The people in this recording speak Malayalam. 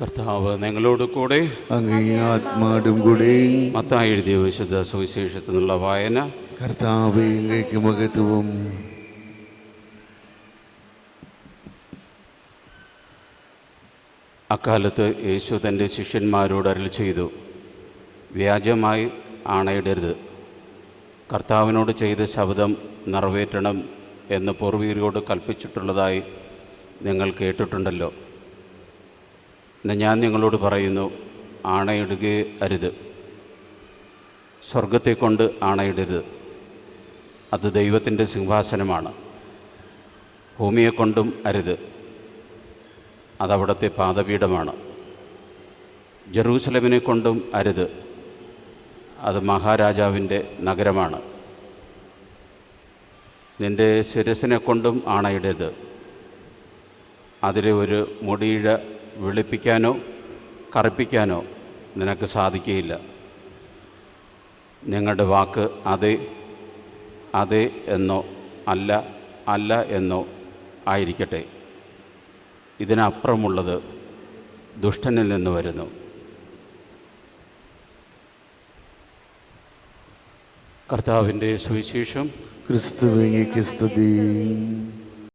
കർത്താവ് നിങ്ങളോട് കൂടെ. അങ്ങേ ആത്മാവിനും കൂടെ. മത്തായി എഴുതിയ വിശുദ്ധ സുവിശേഷത്തിൽ നിന്നുള്ള വായന. കർത്താവേ, അങ്ങേക്ക് മഹത്വം. അക്കാലത്ത് യേശു തൻ്റെ ശിഷ്യന്മാരോട് അരുളി ചെയ്തു, വ്യാജമായി ആണയിടരുത്. കർത്താവിനോട് ചെയ്ത ശപഥം നിറവേറ്റണം എന്ന് പൂർവ്വികരോട് കൽപ്പിച്ചിട്ടുള്ളതായി നിങ്ങൾ കേട്ടിട്ടുണ്ടല്ലോ. എന്നാൽ ഞാൻ നിങ്ങളോട് പറയുന്നു, ആണയിടുകയേ അരുത്. സ്വർഗത്തെക്കൊണ്ട് ആണയിടരുത്, അത് ദൈവത്തിൻ്റെ സിംഹാസനമാണ്. ഭൂമിയെക്കൊണ്ടും അരുത്, അതവിടുത്തെ പാദപീഠമാണ്. ജെറൂസലമിനെ കൊണ്ടും അരുത്, അത് മഹാരാജാവിൻ്റെ നഗരമാണ്. നിൻ്റെ ശിരസിനെ കൊണ്ടും ആണയിടരുത്, അതിലെ ഒരു മുടിയിഴ വെളുപ്പിക്കാനോ കറുപ്പിക്കാനോ നിനക്ക് സാധിക്കുകയില്ല. നിങ്ങളുടെ വാക്ക് അതെ അതെ എന്നോ അല്ല അല്ല എന്നോ ആയിരിക്കട്ടെ. ഇതിനപ്പുറമുള്ളത് ദുഷ്ടനിൽ നിന്ന് വരുന്നു. കർത്താവിൻ്റെ സുവിശേഷം. ക്രിസ്തുവേ, അങ്ങേക്ക് സ്തുതി.